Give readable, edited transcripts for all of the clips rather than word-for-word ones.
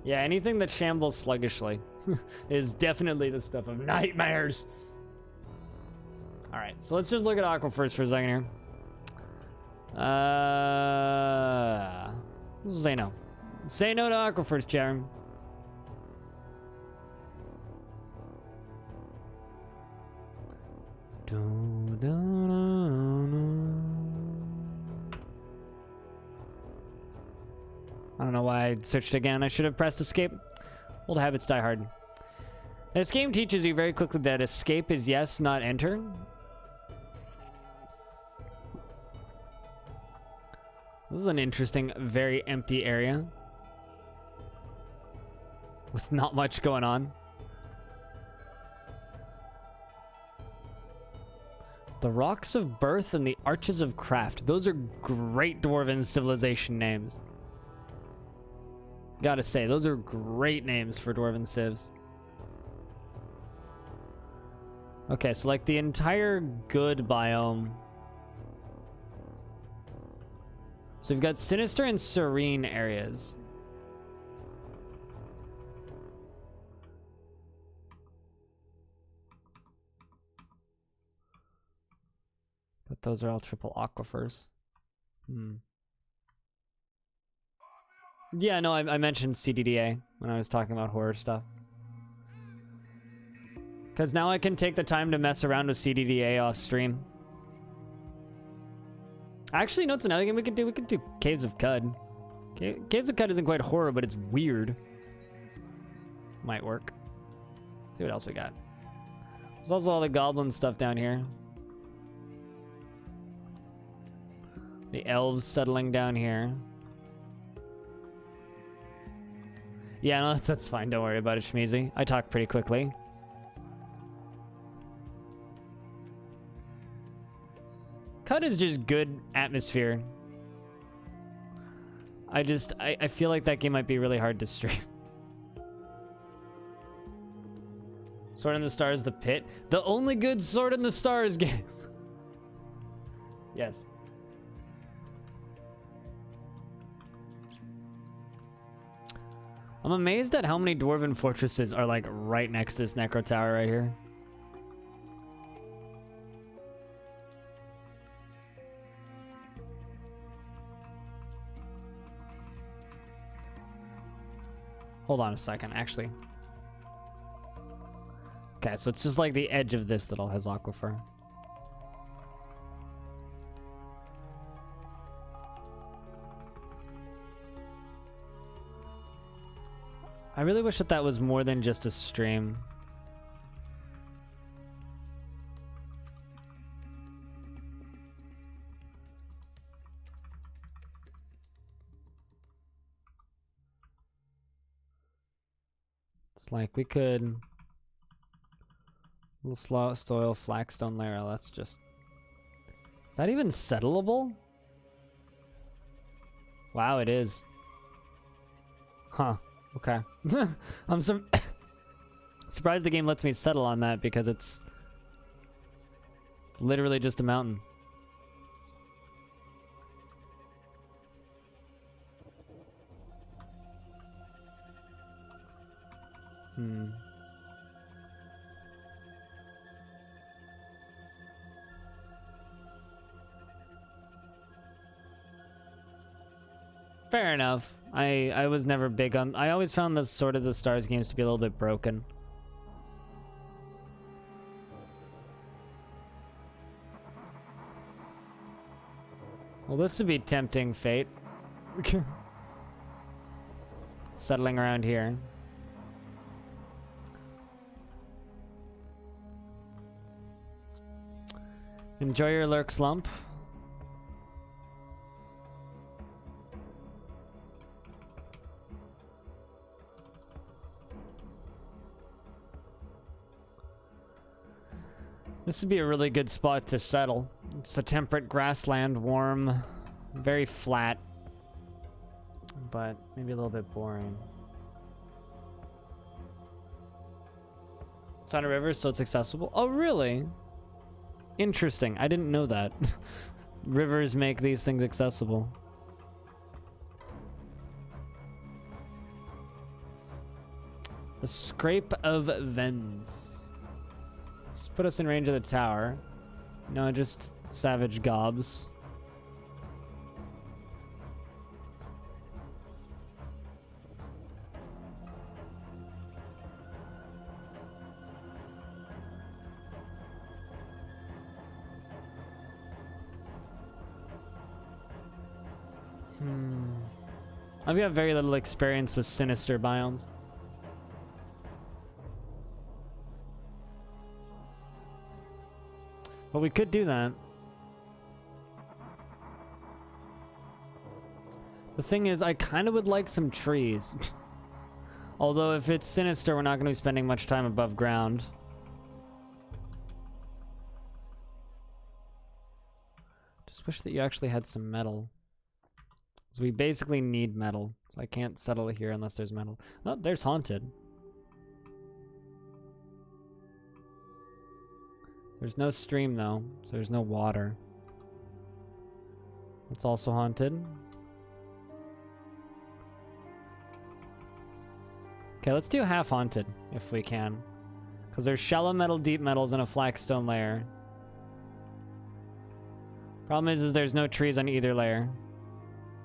Yeah, anything that shambles sluggishly is definitely the stuff of nightmares. All right, so let's just look at aquifers for a second here. Say no. Say no to aquifers, Charon. I don't know why I searched again. I should have pressed escape. Old habits die hard. This game teaches you very quickly that escape is yes, not enter. This is an interesting, very empty area with not much going on. The Rocks of Birth and the Arches of Craft. Those are great Dwarven civilization names. Gotta say, those are great names for Dwarven civs. Okay, so like the entire good biome. So we've got Sinister and Serene areas. But those are all triple aquifers. Yeah, no, I mentioned CDDA when I was talking about horror stuff. Because now I can take the time to mess around with CDDA off stream. Actually, no, it's another game we could do. We could do Caves of Cud. Caves of Cud isn't quite horror, but it's weird. Might work. See what else we got. There's also all the goblin stuff down here. The elves settling down here. Yeah, no, that's fine. Don't worry about it, Shmeezy. I talk pretty quickly. Cut is just good atmosphere. I feel like that game might be really hard to stream. Sword in the Stars, The Pit. The only good Sword in the Stars game. Yes. I'm amazed at how many Dwarven fortresses are like right next to this Necro Tower right here. Hold on a second, actually. Okay, so it's just like the edge of this that all has aquifer. I really wish that that was more than just a stream. It's like we could... Little slow soil flagstone layer, that's just... Is that even settleable? Wow, it is. Huh. Okay. I'm surprised the game lets me settle on that because it's literally just a mountain. Fair enough. I was never big on... I always found the Sword of the Stars games to be a little bit broken. Well, this would be tempting fate. Settling around here. Enjoy your lurk slump. This would be a really good spot to settle. It's a temperate grassland, warm, very flat, but maybe a little bit boring. It's on a river, so it's accessible. Oh, really? Interesting. I didn't know that. Rivers make these things accessible. The Scrape of Vens. Just put us in range of the tower. No, just savage gobs. I've got very little experience with sinister biomes. But we could do that. The thing is, I kind of would like some trees. Although if it's sinister, we're not going to be spending much time above ground. Just wish that you actually had some metal. So we basically need metal. So I can't settle here unless there's metal. Oh, there's Haunted. There's no stream though, so there's no water. It's also Haunted. Okay, let's do half Haunted if we can. Because there's shallow metal, deep metals, and a flagstone layer. Problem is there's no trees on either layer.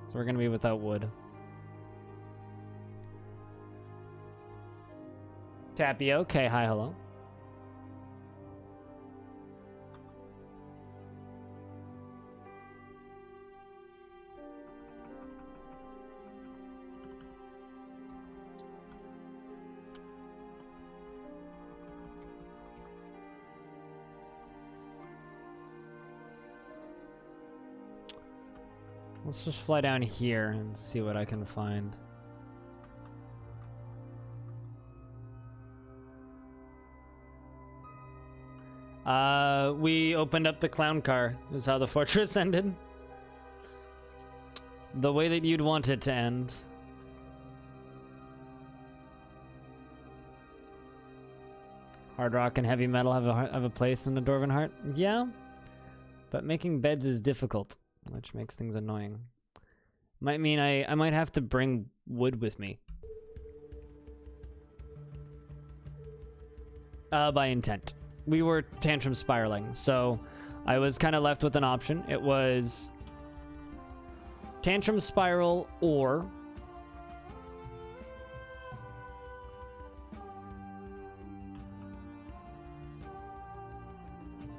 So we're gonna be without wood. Tapio, okay, hi, hello. Let's just fly down here and see what I can find. We opened up the clown car, is how the fortress ended. The way that you'd want it to end. Hard rock and heavy metal have a place in the Dwarven heart? Yeah, but making beds is difficult, which makes things annoying. Might mean I might have to bring wood with me. By intent. We were tantrum spiraling, so I was kind of left with an option. It was tantrum spiral or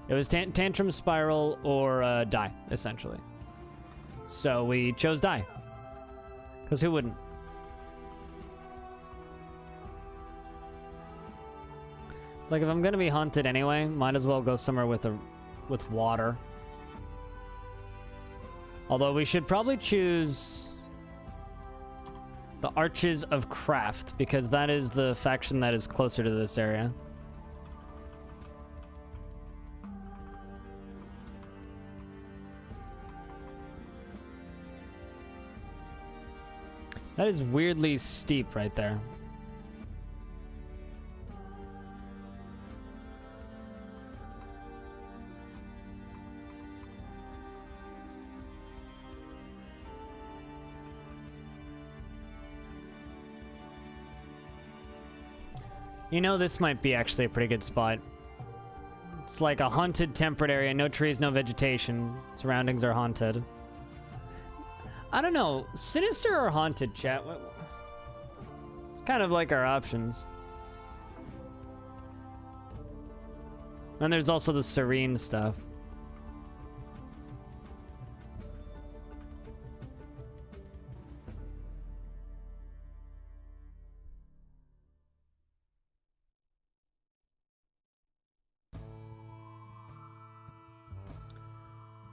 tantrum spiral or die, essentially. So we chose die. Because who wouldn't? It's like if I'm gonna be haunted anyway, might as well go somewhere with water. Although we should probably choose the Arches of Craft, because that is the faction that is closer to this area. That is weirdly steep right there. You know, this might be actually a pretty good spot. It's like a haunted temperate area, no trees, no vegetation. Surroundings are haunted. I don't know, sinister or haunted, chat? It's kind of like our options. And there's also the serene stuff.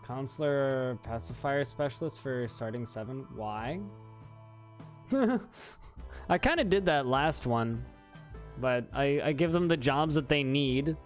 Counselor pacifier specialist for starting 7. Why? I kind of did that last one, but I give them the jobs that they need.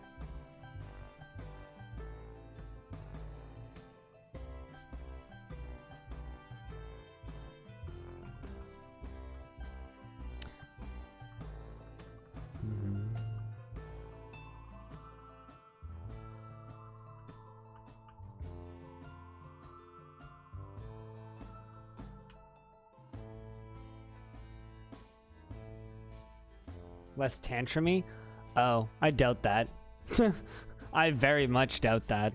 Less tantrumy? Oh, I doubt that. I very much doubt that.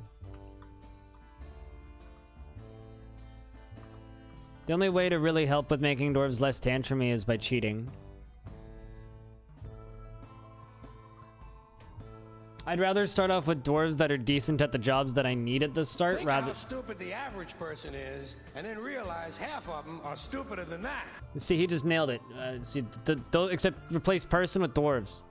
The only way to really help with making dwarves less tantrumy is by cheating. I'd rather start off with dwarves that are decent at the jobs that I need at the start, Think rather. how stupid the average person is, and then realize half of them are stupider than that. See, he just nailed it. See, except replace person with dwarves.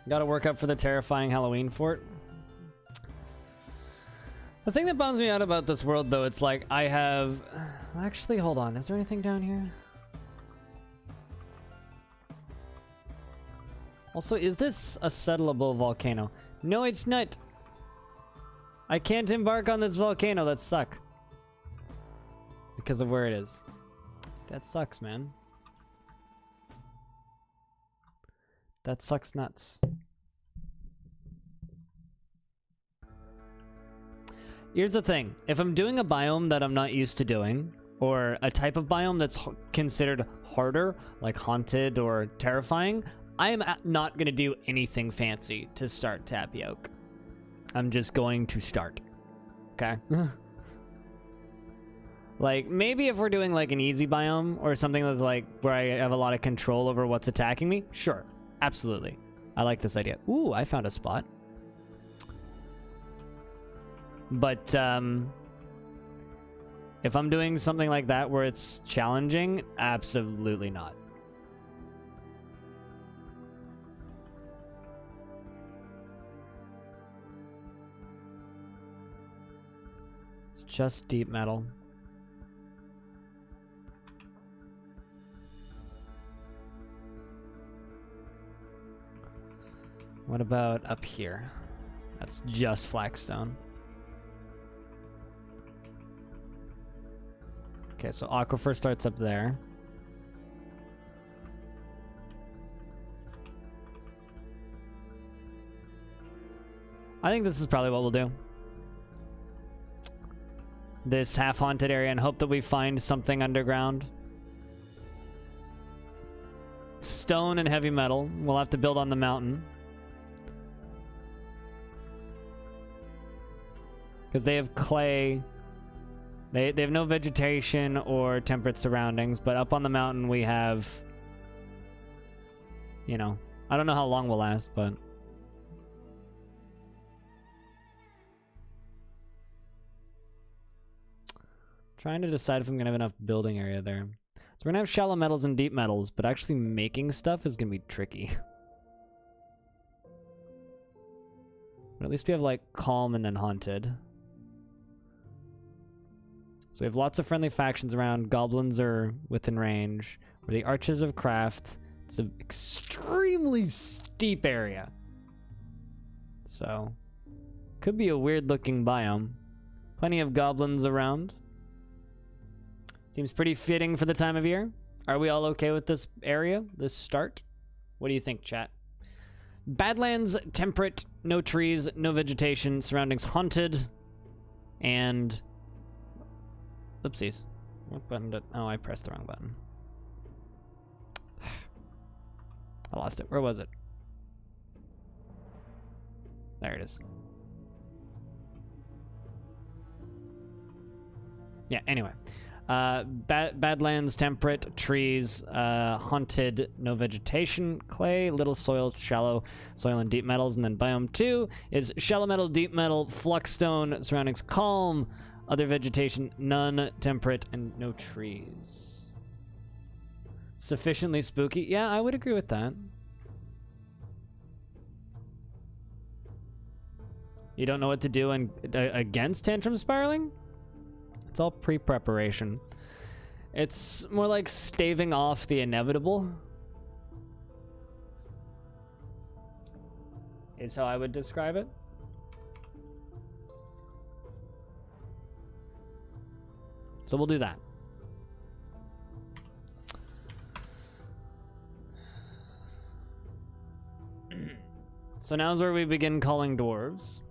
Gotta work up for the terrifying Halloween fort. The thing that bums me out about this world, though, it's like I have... Actually, hold on. Is there anything down here? Also, is this a settleable volcano? No, it's not. I can't embark on this volcano. That sucks. Because of where it is. That sucks, man. That sucks nuts. Here's the thing. If I'm doing a biome that I'm not used to doing, or a type of biome that's considered harder, like haunted or terrifying, I am not going to do anything fancy to start Tappy Oak. I'm just going to start. Okay? Like, maybe if we're doing like an easy biome or something that's like where I have a lot of control over what's attacking me, sure. Absolutely. I like this idea. Ooh, I found a spot. But if I'm doing something like that where it's challenging, absolutely not. It's just deep metal. What about up here? That's just flagstone. Okay, so aquifer starts up there. I think this is probably what we'll do. This half-haunted area and hope that we find something underground. Stone and heavy metal. We'll have to build on the mountain. Because they have clay. They have no vegetation or temperate surroundings, but up on the mountain we have, you know, I don't know how long we'll last, but trying to decide if I'm gonna have enough building area there. So we're gonna have shallow metals and deep metals, but actually making stuff is gonna be tricky. But at least we have like calm and then haunted. So we have lots of friendly factions around. Goblins are within range. We're the Archers of Craft. It's an extremely steep area. So, could be a weird-looking biome. Plenty of goblins around. Seems pretty fitting for the time of year. Are we all okay with this area, this start? What do you think, chat? Badlands, temperate, no trees, no vegetation, surroundings haunted, and... Oopsies. What button did... Oh, I pressed the wrong button. I lost it. Where was it? There it is. Yeah, anyway. Badlands, temperate, trees, haunted, no vegetation, clay, little soil, shallow soil, and deep metals. And then biome 2 is shallow metal, deep metal, fluxstone, surroundings calm, other vegetation, none, temperate, and no trees. Sufficiently spooky? Yeah, I would agree with that. You don't know what to do against tantrum spiraling? It's all pre-preparation. It's more like staving off the inevitable. Is how I would describe it. So we'll do that. So now's where we begin calling dwarves.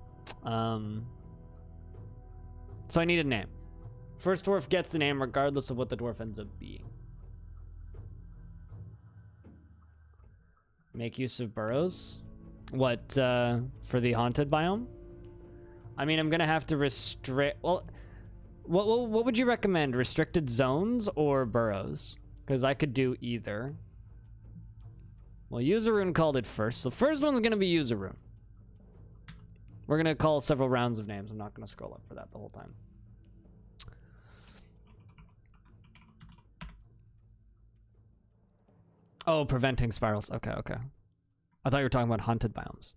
So I need a name. First dwarf gets the name regardless of what the dwarf ends up being. Make use of burrows. What, for the haunted biome? I mean, I'm gonna have to restrict... Well, what would you recommend? Restricted zones or burrows? Because I could do either. Well, Userune called it first, so first one's gonna be Userune. We're gonna call several rounds of names. I'm not gonna scroll up for that the whole time. Oh, preventing spirals. Okay, okay. I thought you were talking about haunted biomes.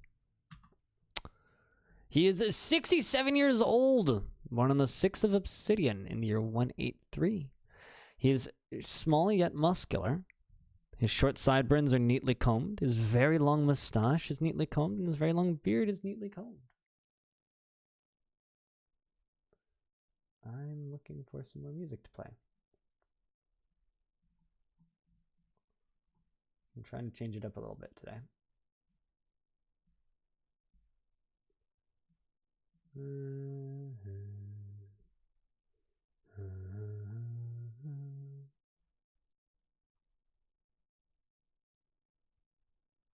He is 67 years old, born on the 6th of Obsidian in the year 183. He is small yet muscular. His short sideburns are neatly combed. His very long mustache is neatly combed, and his very long beard is neatly combed. I'm looking for some more music to play. I'm trying to change it up a little bit today.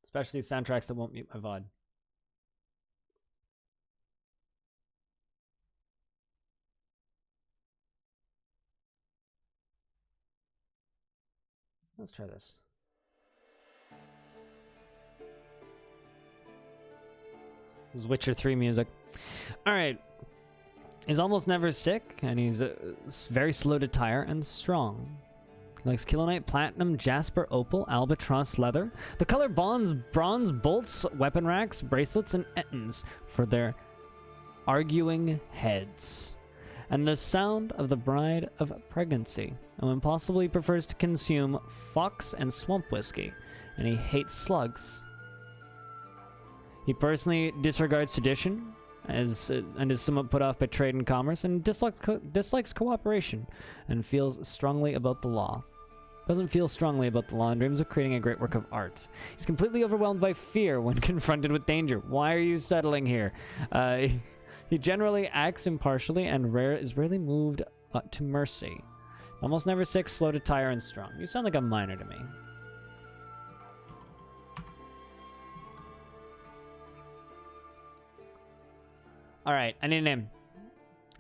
Especially soundtracks that won't mute my VOD. Let's try this. This is Witcher 3 music. Alright. He's almost never sick, and he's very slow to tire and strong. He likes Kilonite, Platinum, Jasper, Opal, Albatross Leather. The color bonds bronze bolts, weapon racks, bracelets, and ettins for their arguing heads. And the sound of the bride of pregnancy. And when possible, he prefers to consume fox and swamp whiskey, and he hates slugs. He personally disregards tradition and is somewhat put off by trade and commerce, and dislikes cooperation and feels strongly about the law. Doesn't feel strongly about the law and dreams of creating a great work of art. He's completely overwhelmed by fear when confronted with danger. Why are you settling here? He generally acts impartially and is rarely moved to mercy. Almost never sick, slow to tire, and strong. You sound like a miner to me. Alright, I need a name.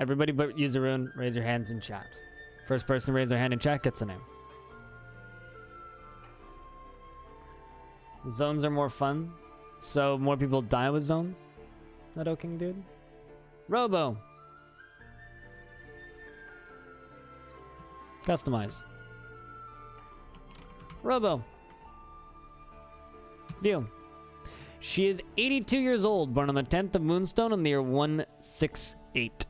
Everybody but Userune, raise your hands in chat. First person to raise their hand in chat gets a name. Zones are more fun, so more people die with zones. That King dude? Robo. Customize. Robo. View. She is 82 years old, born on the 10th of Moonstone in the year 168.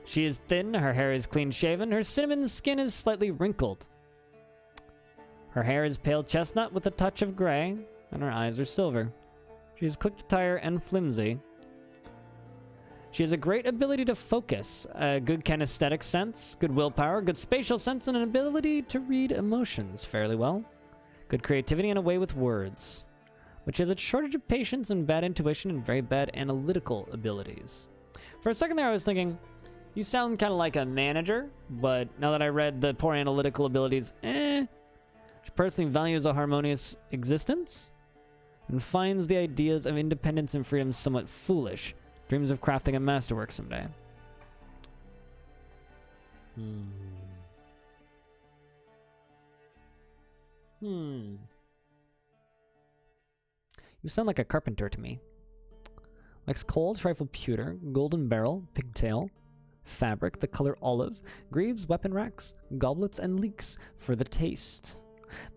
She is thin, her hair is clean shaven, her cinnamon skin is slightly wrinkled. Her hair is pale chestnut with a touch of gray, and her eyes are silver. She is quick to tire and flimsy. She has a great ability to focus, a good kinesthetic sense, good willpower, good spatial sense, and an ability to read emotions fairly well. Good creativity and a way with words. But she has a shortage of patience and bad intuition and very bad analytical abilities. For a second there I was thinking, you sound kind of like a manager, but now that I read the poor analytical abilities, She personally values a harmonious existence and finds the ideas of independence and freedom somewhat foolish. Dreams of crafting a masterwork someday. You sound like a carpenter to me. Likes coal, trifle pewter, golden barrel, pigtail, fabric, the color olive, greaves, weapon racks, goblets, and leeks for the taste.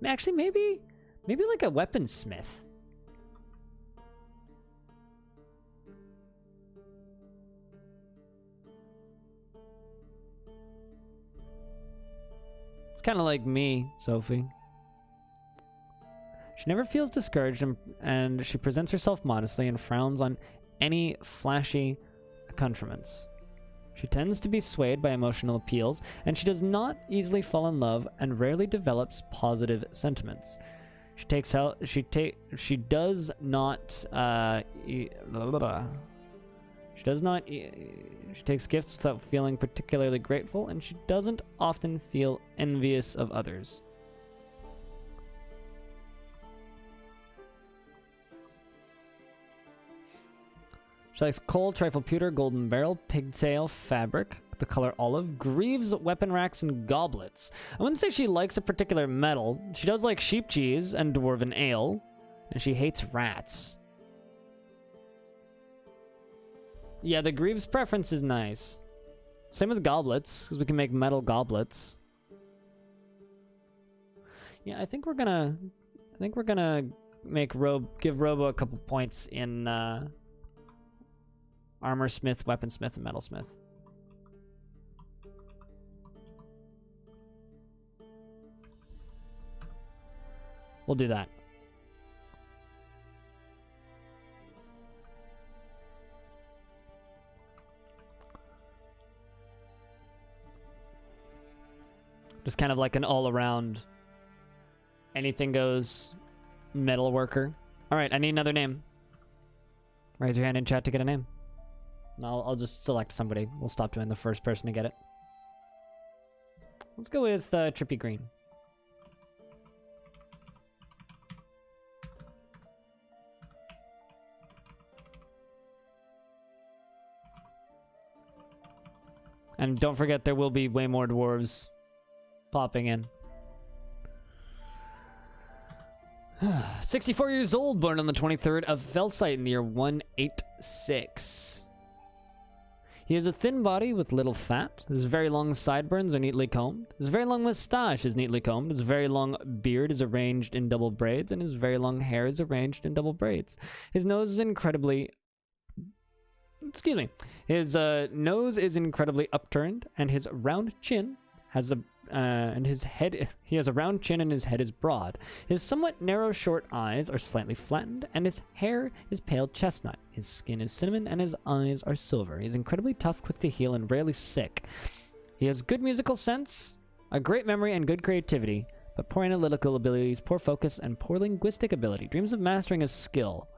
Actually, maybe like a weaponsmith. It's kind of like me, Sophie. She never feels discouraged, and she presents herself modestly and frowns on any flashy accoutrements. She tends to be swayed by emotional appeals, and she does not easily fall in love and rarely develops positive sentiments. She She does not. She takes gifts without feeling particularly grateful, and she doesn't often feel envious of others. She likes coal, trifle pewter, golden barrel, pigtail, fabric, the color olive, greaves, weapon racks, and goblets. I wouldn't say she likes a particular metal. She does like sheep cheese and dwarven ale, and she hates rats. Yeah, the greaves preference is nice. Same with goblets, because we can make metal goblets. Yeah, I think we're gonna give Robo a couple points in armor smith, weaponsmith, and metalsmith. We'll do that. Just kind of like an all-around, anything goes metal worker. All right, I need another name. Raise your hand in chat to get a name. I'll just select somebody. We'll stop doing the first person to get it. Let's go with Trippy Green. And don't forget, there will be way more dwarves popping in. 64 years old, born on the 23rd of Felsite in the year 186. He has a thin body with little fat. His very long sideburns are neatly combed. His very long mustache is neatly combed. His very long beard is arranged in double braids, and his very long hair is arranged in double braids. His nose is incredibly... Excuse me. His nose is incredibly upturned, and his round chin has a... and his head, he has a round chin and his head is broad. His somewhat narrow, short eyes are slightly flattened, and his hair is pale chestnut. His skin is cinnamon, and his eyes are silver. He's incredibly tough, quick to heal, and rarely sick. He has good musical sense, a great memory, and good creativity, but poor analytical abilities, poor focus, and poor linguistic ability. Dreams of mastering his skill.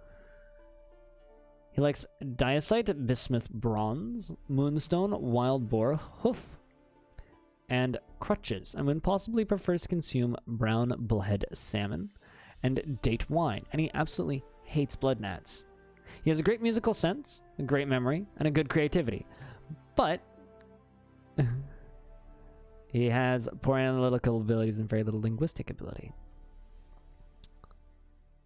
He likes diacite, bismuth bronze, moonstone, wild boar, hoof, and crutches, and when possibly prefers to consume brown bullhead salmon and date wine, and he absolutely hates blood gnats. He has a great musical sense, a great memory, and a good creativity, but he has poor analytical abilities and very little linguistic ability.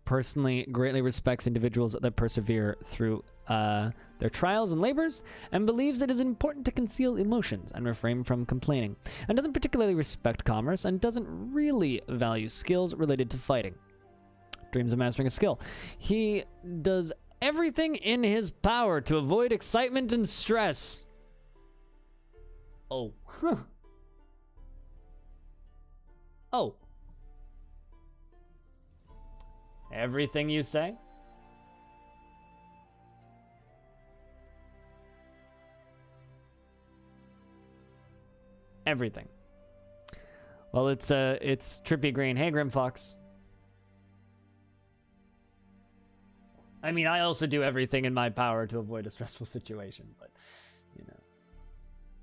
Personally, greatly respects individuals that persevere through their trials and labors, and believes it is important to conceal emotions and refrain from complaining, and doesn't particularly respect commerce, and doesn't really value skills related to fighting. Dreams of mastering a skill. He does everything in his power to avoid excitement and stress. Oh. Oh. Everything you say? Everything. Well, it's Trippy Green. Hey, Grim Fox. I mean, I also do everything in my power to avoid a stressful situation, but, you know,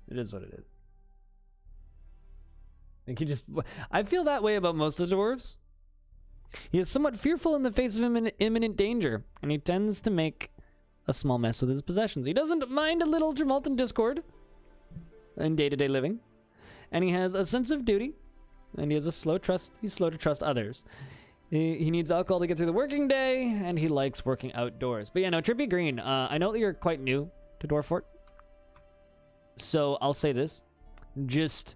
it is what it is. I feel that way about most of the dwarves. He is somewhat fearful in the face of imminent danger, and he tends to make a small mess with his possessions. He doesn't mind a little tumult and discord in day-to-day living, and he has a sense of duty, and he has a slow trust. He's slow to trust others. He needs alcohol to get through the working day, and he likes working outdoors. But yeah, no, Trippy Green, I know that you're quite new to Dwarfort, so I'll say this. Just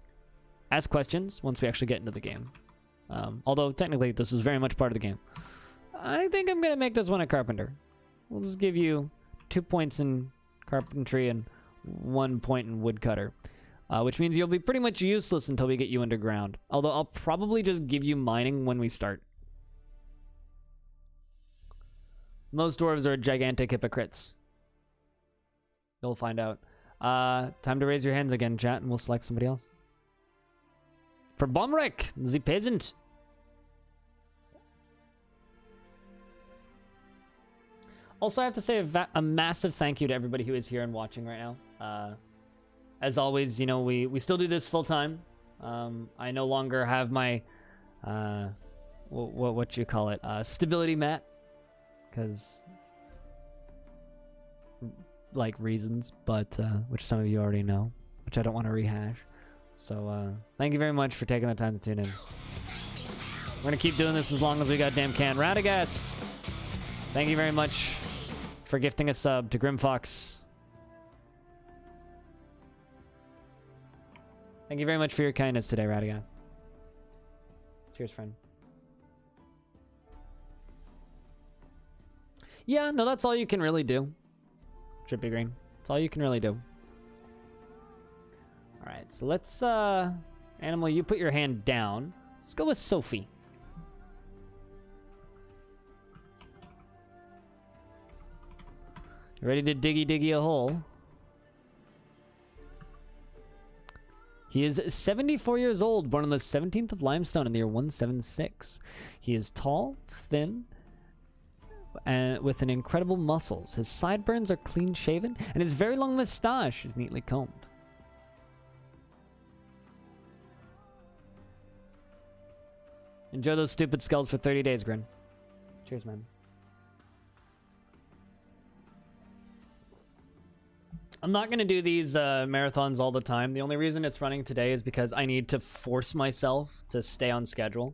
ask questions once we actually get into the game. Although, technically, this is very much part of the game. I think I'm going to make this one a carpenter. We'll just give you 2 points in carpentry and 1 point in woodcutter. Which means you'll be pretty much useless until we get you underground. Although, I'll probably just give you mining when we start. Most dwarves are gigantic hypocrites. You'll find out. Time to raise your hands again, chat, and we'll select somebody else. For Bomrek, the peasant. Also, I have to say a massive thank you to everybody who is here and watching right now. As always, you know, we still do this full time. I no longer have my, what you call it, stability mat, because, like, reasons, but, which some of you already know, which I don't want to rehash. So, thank you very much for taking the time to tune in. We're gonna keep doing this as long as we goddamn can. Radagast, thank you very much for gifting a sub to Grimfox. Thank you very much for your kindness today, Radagast. Cheers, friend. Yeah, no, that's all you can really do. Trippy Green. That's all you can really do. Alright, so let's, Animal, you put your hand down. Let's go with Sophie. You ready to diggy a hole? He is 74 years old, born on the 17th of Limestone in the year 176. He is tall, thin, and with an incredible muscles. His sideburns are clean shaven, and his very long mustache is neatly combed. Enjoy those stupid skulls for 30 days, Grin. Cheers, man. I'm not going to do these marathons all the time. The only reason it's running today is because I need to force myself to stay on schedule.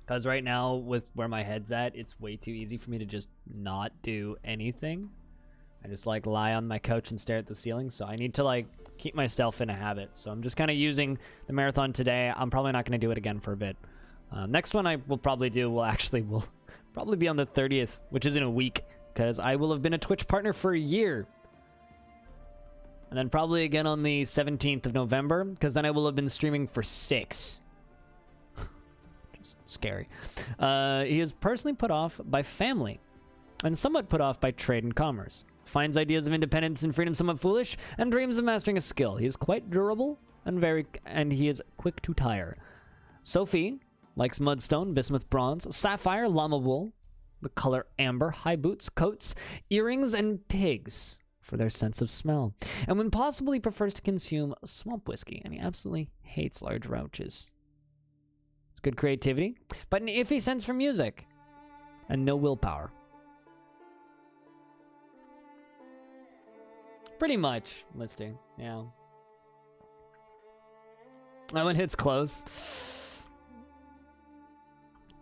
Because right now, with where my head's at, it's way too easy for me to just not do anything. I just, like, lie on my couch and stare at the ceiling. So I need to, like, keep myself in a habit. So I'm just kind of using the marathon today. I'm probably not going to do it again for a bit. Next one I will probably do will probably be on the 30th, which is in a week. Because I will have been a Twitch partner for a year. And then probably again on the 17th of November, because then I will have been streaming for 6. Just scary. He is personally put off by family, and somewhat put off by trade and commerce. Finds ideas of independence and freedom somewhat foolish, and dreams of mastering a skill. He is quite durable, and he is quick to tire. Sophie likes mudstone, bismuth bronze, sapphire, llama wool, the color amber, high boots, coats, earrings, and pigs for their sense of smell. And when possible, he prefers to consume swamp whiskey, and he absolutely hates large roaches. It's good creativity, but an iffy sense for music, and no willpower. Pretty much, listing, yeah. That one hits close.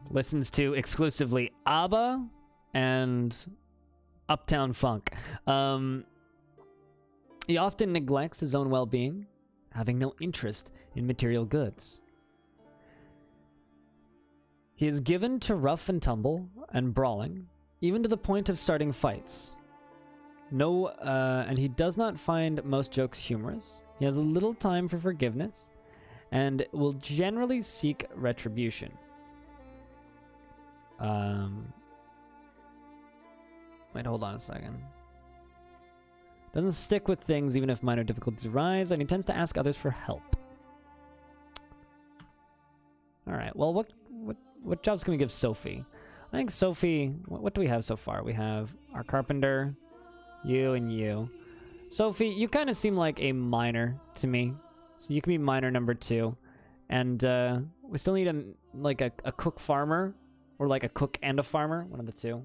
Listens to exclusively ABBA and Uptown Funk. He often neglects his own well-being, having no interest in material goods. He is given to rough and tumble and brawling, even to the point of starting fights. And he does not find most jokes humorous. He has little time for forgiveness, and will generally seek retribution. Wait, hold on a second. Doesn't stick with things even if minor difficulties arise, and he tends to ask others for help. Alright, well, what jobs can we give Sophie? I think Sophie, what do we have so far? We have our carpenter, you, and you. Sophie, you kind of seem like a miner to me, so you can be miner number 2. And we still need a cook farmer, or like a cook and a farmer, one of the two.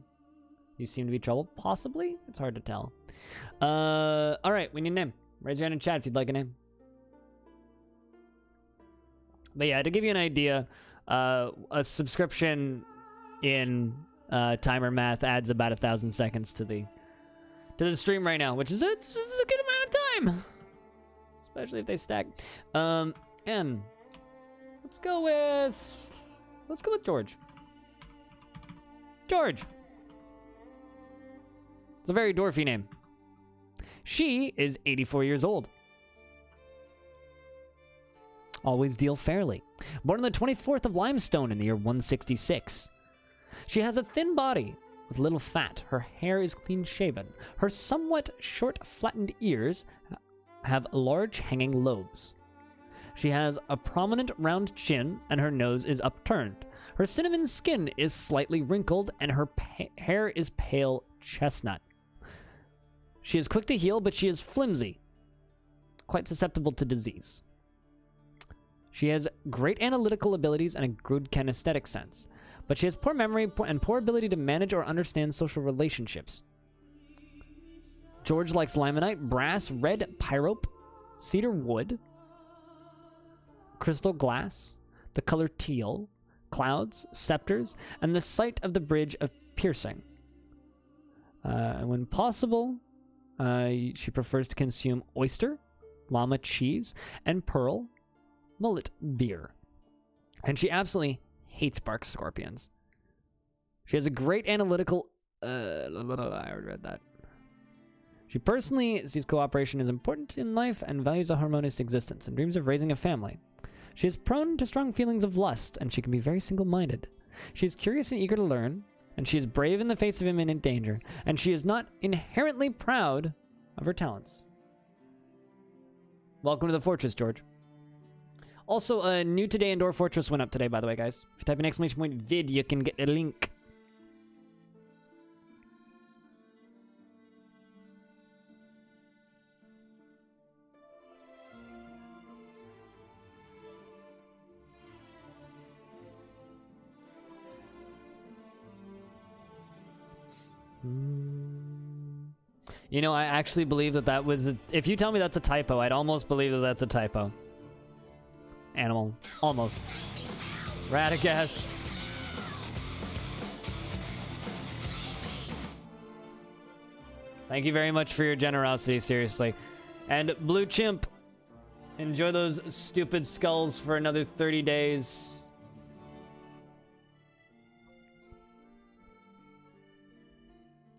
You seem to be trouble. Possibly? It's hard to tell. Alright, we need a name. Raise your hand in chat if you'd like a name. But yeah, to give you an idea, a subscription in timer math adds about 1,000 seconds to the stream right now, which is a good amount of time. Especially if they stack. And let's go with George. George. It's a very dwarfy name. She is 84 years old. Always deal fairly. Born on the 24th of Limestone in the year 166. She has a thin body with little fat. Her hair is clean shaven. Her somewhat short, flattened ears have large hanging lobes. She has a prominent round chin, and her nose is upturned. Her cinnamon skin is slightly wrinkled, and her hair is pale chestnut. She is quick to heal, but she is flimsy, quite susceptible to disease. She has great analytical abilities and a good kinesthetic sense, but she has poor memory and poor ability to manage or understand social relationships. George likes limonite, brass, red pyrope, cedar wood, crystal glass, the color teal, clouds, scepters, and the sight of the bridge of piercing. When possible, she prefers to consume oyster, llama cheese, and pearl mullet beer. And she absolutely hates bark scorpions. She has a great analytical... I already read that. She personally sees cooperation as important in life and values a harmonious existence and dreams of raising a family. She is prone to strong feelings of lust, and she can be very single-minded. She is curious and eager to learn, and she is brave in the face of imminent danger, and she is not inherently proud of her talents. Welcome to the fortress, George. Also, a new today indoor fortress went up today, by the way, guys. If you type in exclamation point vid, you can get a link. You know, I actually believe that was... If you tell me that's a typo, I'd almost believe that that's a typo. Animal. Almost. Radagast. Thank you very much for your generosity, seriously. And Blue Chimp, enjoy those stupid skulls for another 30 days.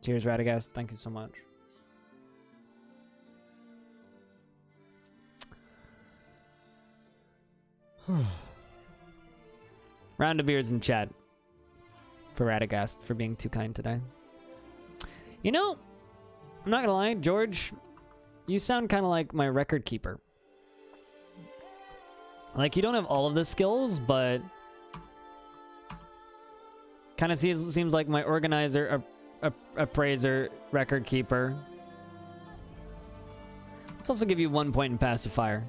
Cheers, Radagast. Thank you so much. Round of beers in chat for Radagast for being too kind today. You know, I'm not gonna lie, George, you sound kind of like my record keeper. Like, you don't have all of the skills, but kind of seems like my organizer, appraiser, record keeper. Let's also give you 1 point in pacifier.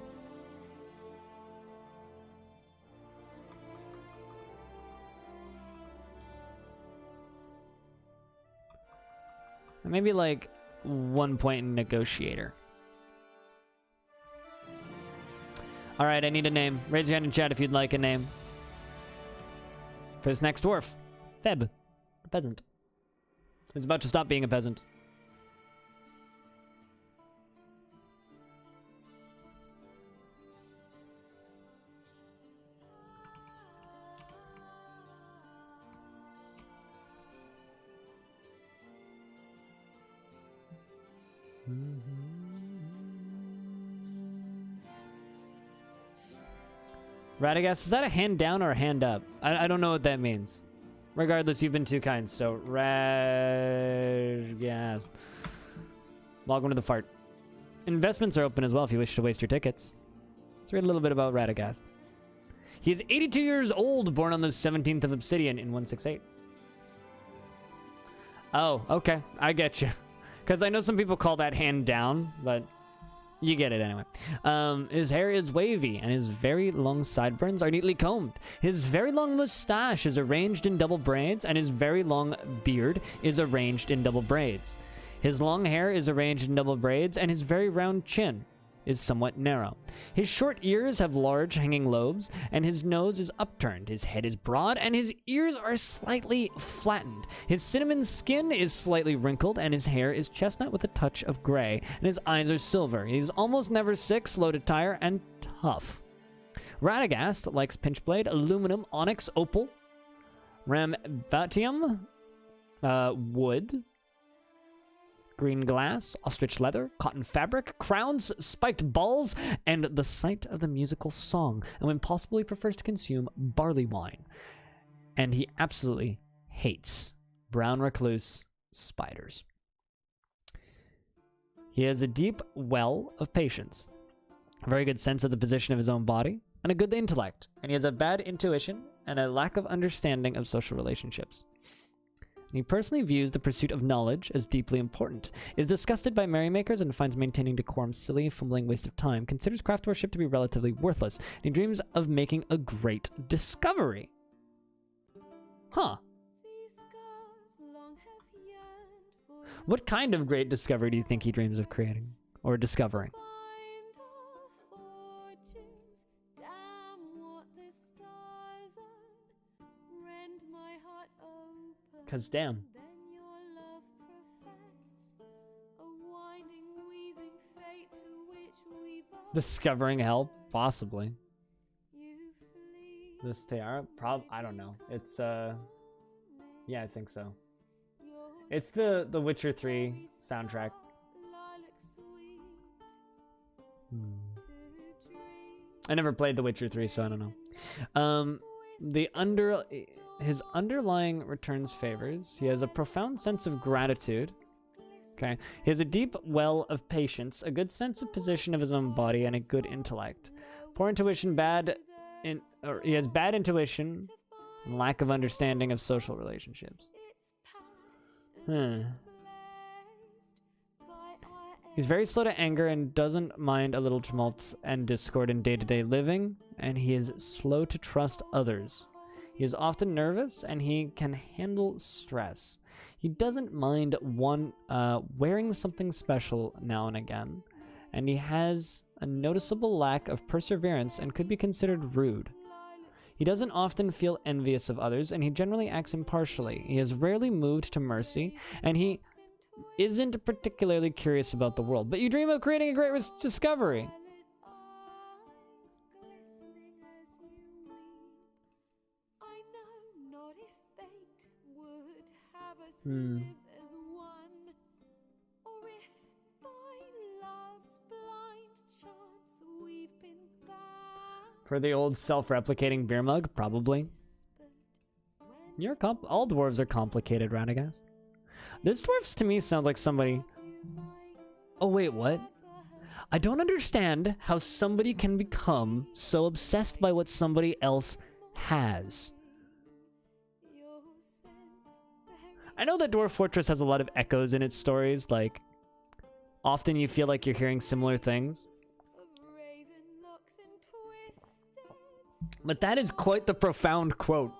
Maybe like 1 point in negotiator. All right, I need a name. Raise your hand in chat if you'd like a name. For this next dwarf, Feb, a peasant. Who's about to stop being a peasant. Radagast, is that a hand down or a hand up? I don't know what that means. Regardless, you've been too kind, so Radagast. Welcome to the fart. Investments are open as well if you wish to waste your tickets. Let's read a little bit about Radagast. He is 82 years old, born on the 17th of Obsidian in 168. Oh, okay. I get you. Because I know some people call that hand down, but you get it anyway. His hair is wavy, and his very long sideburns are neatly combed. His very long mustache is arranged in double braids, and his very long beard is arranged in double braids. His long hair is arranged in double braids, and his very round chin is somewhat narrow. His short ears have large hanging lobes, and his nose is upturned. His head is broad, and his ears are slightly flattened. His cinnamon skin is slightly wrinkled, and his hair is chestnut with a touch of gray, and his eyes are silver. He's almost never sick, slow to tire, and tough. Radagast likes pinchblade, aluminum, onyx, opal, rambatium, wood, green glass, ostrich leather, cotton fabric, crowns, spiked balls, and the sight of the musical song. And when possible, he prefers to consume barley wine. And he absolutely hates brown recluse spiders. He has a deep well of patience, a very good sense of the position of his own body, and a good intellect. And he has a bad intuition and a lack of understanding of social relationships. He personally views the pursuit of knowledge as deeply important, is disgusted by merrymakers and finds maintaining decorum silly, fumbling waste of time, considers craft worship to be relatively worthless, and he dreams of making a great discovery. Huh. What kind of great discovery do you think he dreams of creating or discovering? Because damn. Discovering hell? Possibly. This tiara? I don't know. It's, yeah, I think so. It's the Witcher 3 soundtrack. I never played The Witcher 3, so I don't know. His underlying returns favors. He has a profound sense of gratitude. Okay. He has a deep well of patience, a good sense of position of his own body, and a good intellect. Poor intuition, he has bad intuition, and lack of understanding of social relationships. He's very slow to anger and doesn't mind a little tumult and discord in day-to-day living, and he is slow to trust others. He is often nervous, and he can handle stress. He doesn't mind wearing something special now and again, and he has a noticeable lack of perseverance and could be considered rude. He doesn't often feel envious of others, and he generally acts impartially. He is rarely moved to mercy, and he isn't particularly curious about the world. But you dream of creating a great discovery. For the old self-replicating beer mug, probably. All dwarves are complicated, Radagast. This dwarf to me sounds like somebody... Oh wait, what? I don't understand how somebody can become so obsessed by what somebody else has. I know that Dwarf Fortress has a lot of echoes in its stories, like, often you feel like you're hearing similar things. But that is quite the profound quote.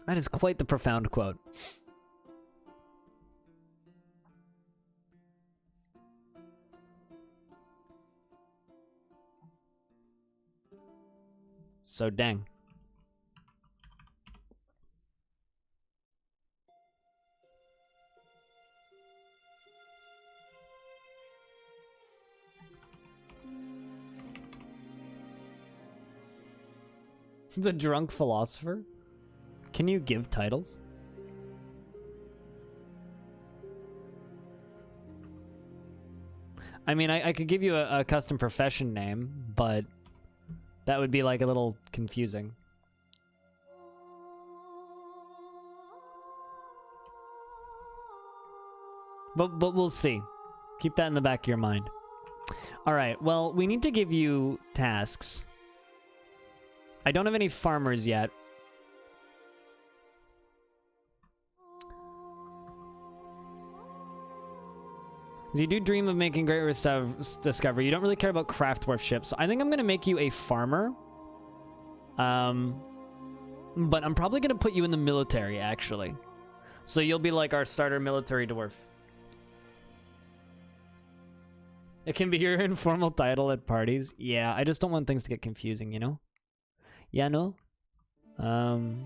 That is quite the profound quote. So dang. The drunk philosopher? Can you give titles? I mean, I could give you a custom profession name, but that would be like a little confusing. But we'll see. Keep that in the back of your mind. All right, well, we need to give you tasks. I don't have any farmers yet. You do dream of making great discovery. You don't really care about craft dwarf ships, so I think I'm going to make you a farmer. But I'm probably going to put you in the military, actually. So you'll be like our starter military dwarf. It can be your informal title at parties. Yeah, I just don't want things to get confusing, you know? Yeah, no? And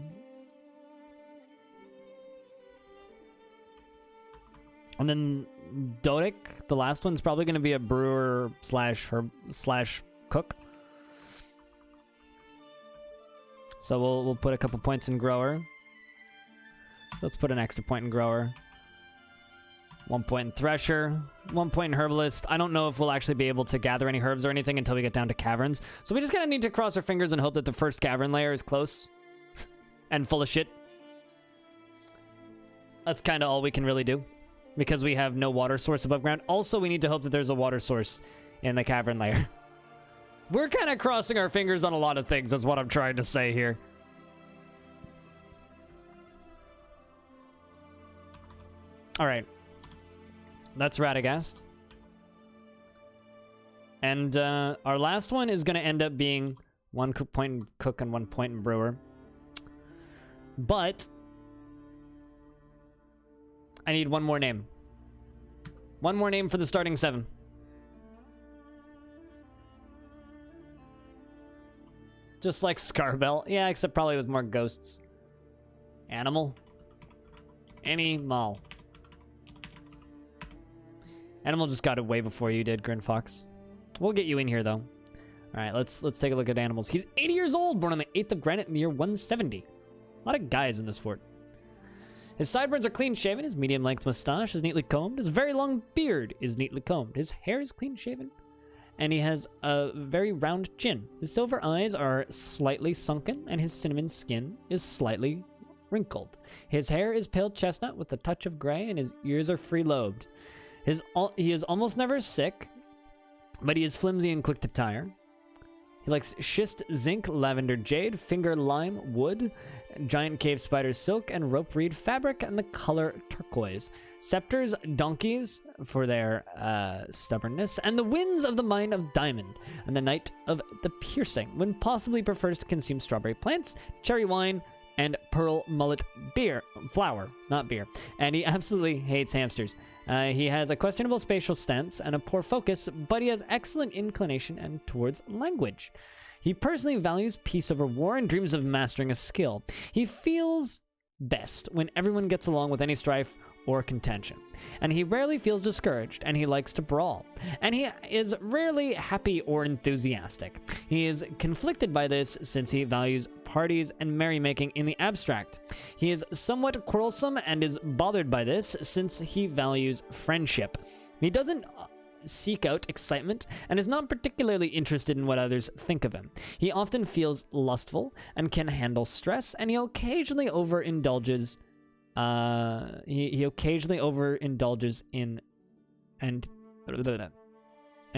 then Dodic, the last one's probably going to be a brewer slash cook. So we'll put a couple points in grower. Let's put an extra point in grower. 1 point in thresher. 1 point in herbalist. I don't know if we'll actually be able to gather any herbs or anything until we get down to caverns. So we just kind of need to cross our fingers and hope that the first cavern layer is close and full of shit. That's kind of all we can really do, because we have no water source above ground. Also, we need to hope that there's a water source in the cavern layer. We're kind of crossing our fingers on a lot of things, is what I'm trying to say here. All right. That's Radagast. And our last one is going to end up being 1 point in Cook and 1 point in Brewer. But I need one more name. One more name for the starting 7. Just like Scarbell. Yeah, except probably with more ghosts. Animal. Animal. Animal just got it way before you did, Grin Fox. We'll get you in here, though. All right, let's take a look at animals. He's 80 years old, born on the 8th of Granite in the year 170. A lot of guys in this fort. His sideburns are clean-shaven. His medium-length mustache is neatly combed. His very long beard is neatly combed. His hair is clean-shaven. And he has a very round chin. His silver eyes are slightly sunken, and his cinnamon skin is slightly wrinkled. His hair is pale chestnut with a touch of gray, and his ears are free-lobed. He is almost never sick, but he is flimsy and quick to tire. He likes schist, zinc, lavender jade, finger lime, wood, giant cave spider silk, and rope reed fabric, and the color turquoise. Scepters, donkeys for their stubbornness, and the winds of the mine of diamond, and the night of the piercing, when possibly prefers to consume strawberry plants, cherry wine, and pearl mullet flour, not beer. And he absolutely hates hamsters. He has a questionable spatial stance and a poor focus, but he has excellent inclination and towards language. He personally values peace over war and dreams of mastering a skill. He feels best when everyone gets along with any strife or contention. And he rarely feels discouraged, and he likes to brawl. And he is rarely happy or enthusiastic. He is conflicted by this since he values parties and merrymaking in the abstract. He is somewhat quarrelsome and is bothered by this since he values friendship. He doesn't seek out excitement and is not particularly interested in what others think of him. He often feels lustful and can handle stress, and he occasionally overindulges he occasionally overindulges in and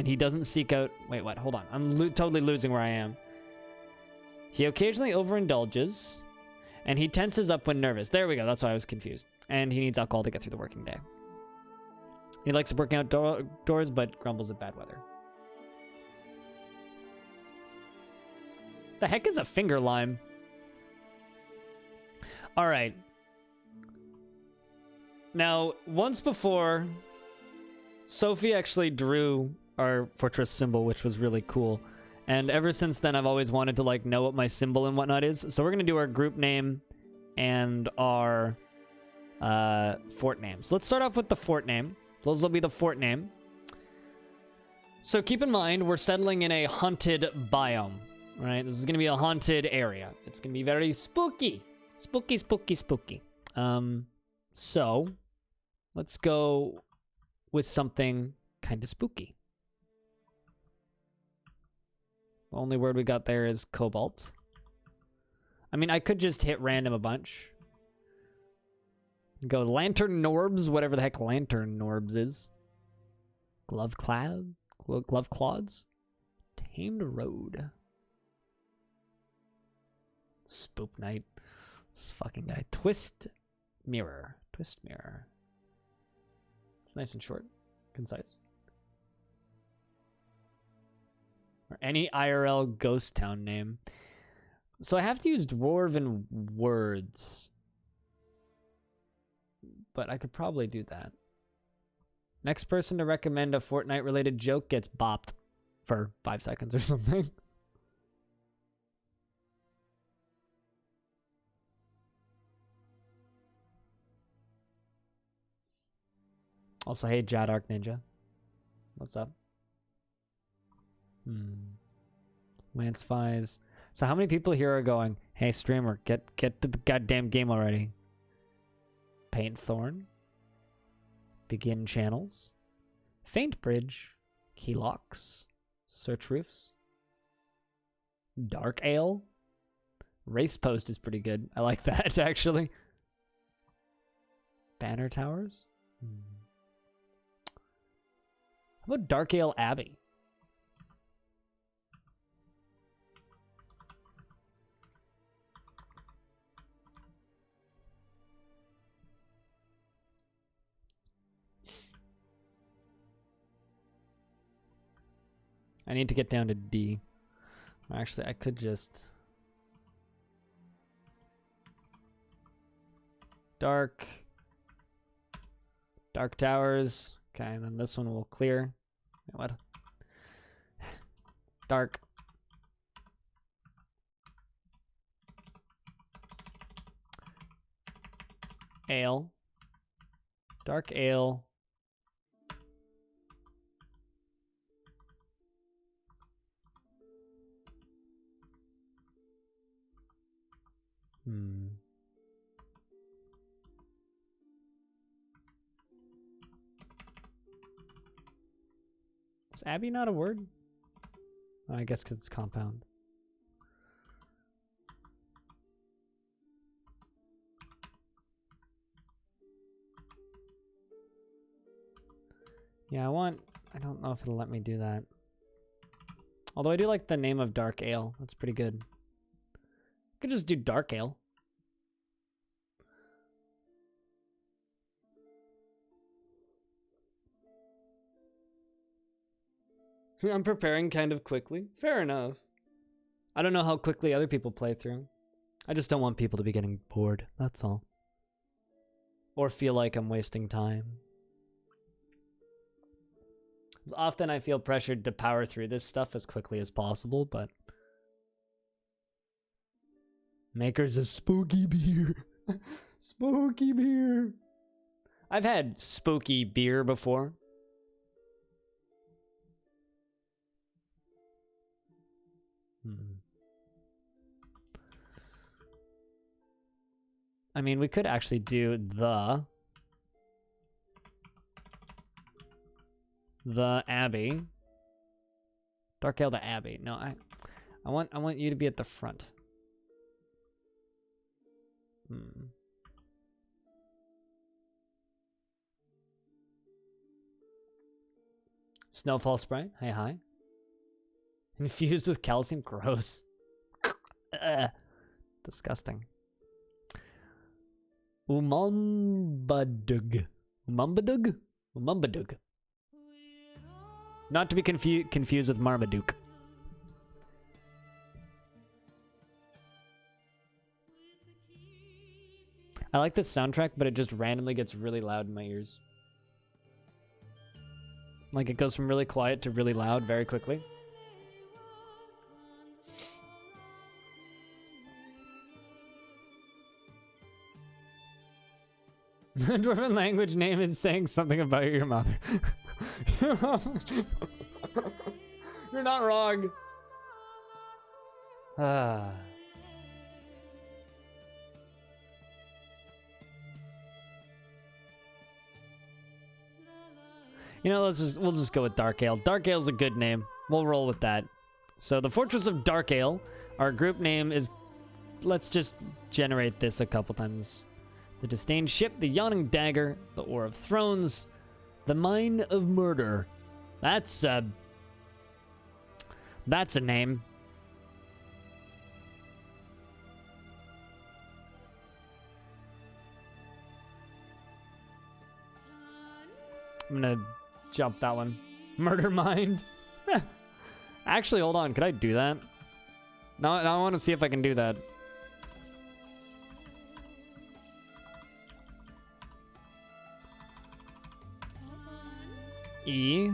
he doesn't seek out hold on, I'm totally losing where I am. He occasionally overindulges and he tenses up when nervous. There we go, that's why I was confused. And he needs alcohol to get through the working day. He likes working outdoors but grumbles at bad weather. The heck is a finger lime? All right. Now, once before, Sophie actually drew our fortress symbol, which was really cool. And ever since then, I've always wanted to like know what my symbol and whatnot is. So we're going to do our group name and our fort name. So let's start off with the fort name. Those will be the fort name. So keep in mind, we're settling in a haunted biome, right? This is going to be a haunted area. It's going to be very spooky. Spooky, spooky, spooky. So let's go with something kind of spooky. The only word we got there is cobalt. I mean, I could just hit random a bunch. Go lantern norbs, whatever the heck lantern norbs is. Glove clods. Tamed road. Spook night. This fucking guy. Twist mirror. It's nice and short, concise. Or any IRL ghost town name. So I have to use dwarven words. But I could probably do that. Next person to recommend a Fortnite-related joke gets bopped for 5 seconds or something. Also, hey, Jadark Ninja. What's up? Lance Fies. So how many people here are going, hey, streamer, get to the goddamn game already? Paint Thorn. Begin channels. Faint Bridge. Key locks. Search roofs. DarkAle. Race Post is pretty good. I like that, actually. Banner Towers. How about DarkAle Abbey? I need to get down to D. Actually, I could just... Dark towers. Okay, and then this one will clear. What? Dark. Ale. Dark ale. Is Abbey not a word? Oh, I guess because it's compound. Yeah, I don't know if it'll let me do that. Although I do like the name of Dark Ale. That's pretty good. I could just do Dark Ale. I'm preparing kind of quickly. Fair enough. I don't know how quickly other people play through. I just don't want people to be getting bored, that's all. Or feel like I'm wasting time. Because often I feel pressured to power through this stuff as quickly as possible, but... Makers of spooky beer. Spooky beer. I've had spooky beer before. I mean, we could actually do the Abbey. DarkAle to Abbey. No, I want you to be at the front. Snowfall spray. Hey, hi. Infused with calcium. Gross. Disgusting. Umambadug. Umambadug? Umambadug. Not to be confused with Marmaduke. I like this soundtrack, but it just randomly gets really loud in my ears. Like it goes from really quiet to really loud very quickly. The Dwarven language name is saying something about your mother. You're not wrong. You know, we'll just go with DarkAle. DarkAle's a good name. We'll roll with that. So the Fortress of DarkAle, our group name is, let's just generate this a couple times. The Disdained Ship, the Yawning Dagger, the Oar of Thrones, the Mine of Murder. That's a name. I'm gonna jump that one. Murder Mind. Actually, hold on. Could I do that? Now I want to see if I can do that. E.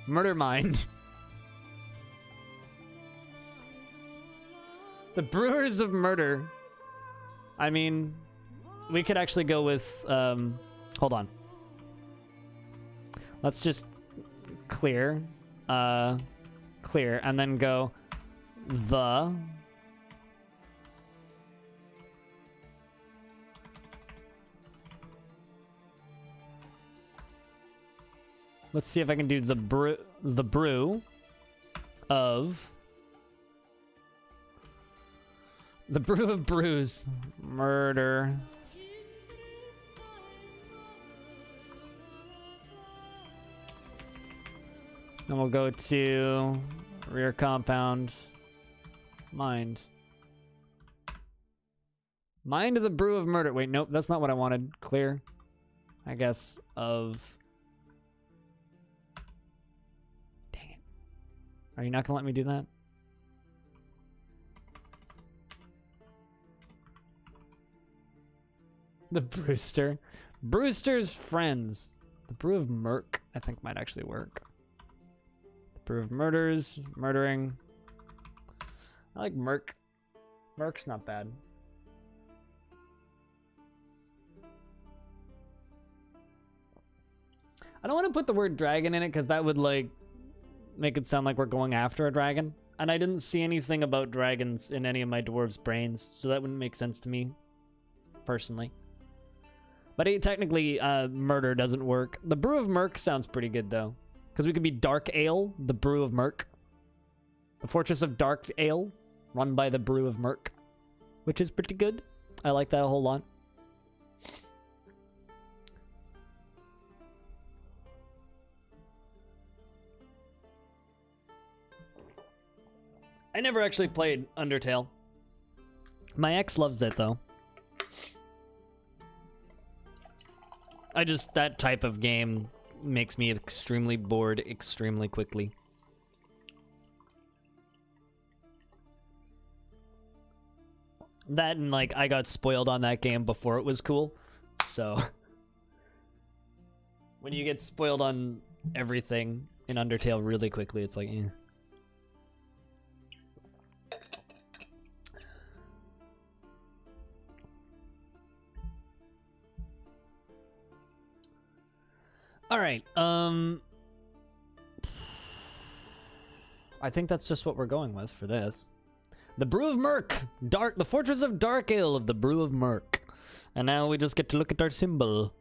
Murder Mind. The Brewers of Murder. I mean, we could actually go with, hold on. Let's just clear, clear, and then go the. Let's see if I can do the brew of. The Brew of Brews. Murder. Then we'll go to rear compound. Mind. Mind of the brew of murder. Wait, nope, that's not what I wanted. Clear, I guess, of... Dang it. Are you not gonna let me do that? The Brewster. Brewster's friends. The brew of Merc, I think, might actually work. The brew of murders, murdering. I like Merc. Merc's not bad. I don't want to put the word dragon in it because that would, like, make it sound like we're going after a dragon. And I didn't see anything about dragons in any of my dwarves' brains, so that wouldn't make sense to me, personally. But technically, murder doesn't work. The brew of Merc sounds pretty good, though. Because we could be DarkAle, the brew of Merc. The Fortress of DarkAle, run by the brew of Merc. Which is pretty good. I like that a whole lot. I never actually played Undertale. My ex loves it, though. That type of game makes me extremely bored extremely quickly. That and, like, I got spoiled on that game before it was cool, so... When you get spoiled on everything in Undertale really quickly, it's like, eh. All right, I think that's just what we're going with for this. The Brew of Merc, the Fortress of DarkAle of the Brew of Merc. And now we just get to look at our symbol.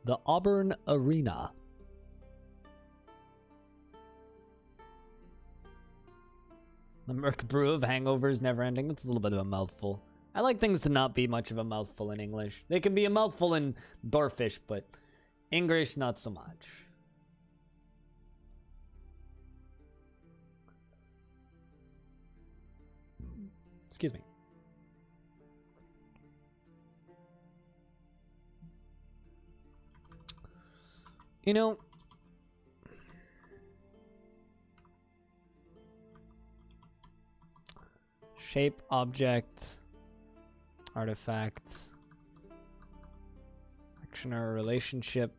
The Auburn Arena. The Merc Brew of Hangovers Never Ending. That's a little bit of a mouthful. I like things to not be much of a mouthful in English. They can be a mouthful in Dwarfish, but English not so much. Excuse me. You know, shape, object, artifact, action or relationship.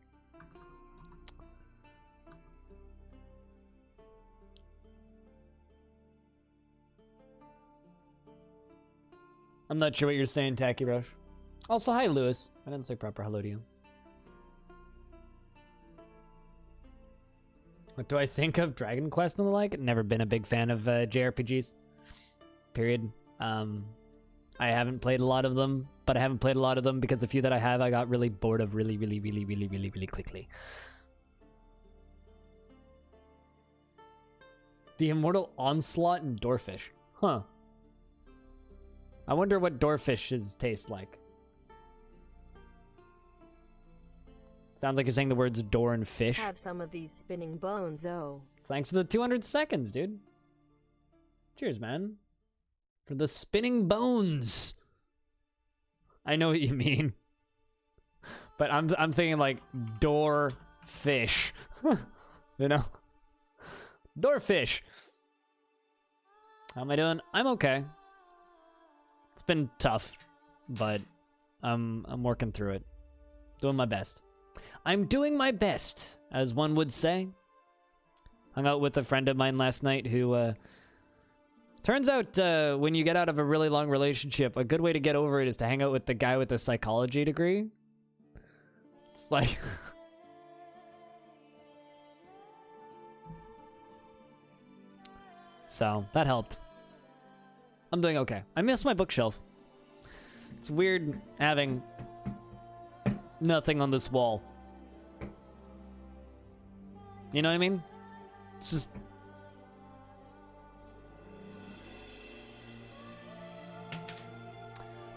I'm not sure what you're saying, Tacky Rush. Also, hi, Lewis. I didn't say proper hello to you. What do I think of Dragon Quest and the like? Never been a big fan of JRPGs. Period. I haven't played a lot of them, but I haven't played a lot of them because the few that I have, I got really bored of really quickly. The Immortal Onslaught and Dwarfish. Huh. I wonder what Dwarfishes taste like. Sounds like you're saying the words door and fish. Have some of these spinning bones, oh. Thanks for the 200 seconds, dude. Cheers, man. For the spinning bones. I know what you mean. But I'm thinking like door fish. You know? Door fish. How am I doing? I'm okay. It's been tough, but I'm working through it. Doing my best. I'm doing my best, as one would say. Hung out with a friend of mine last night who, turns out when you get out of a really long relationship, a good way to get over it is to hang out with the guy with the psychology degree. It's like... So, that helped. I'm doing okay. I miss my bookshelf. It's weird having nothing on this wall. You know what I mean? It's just...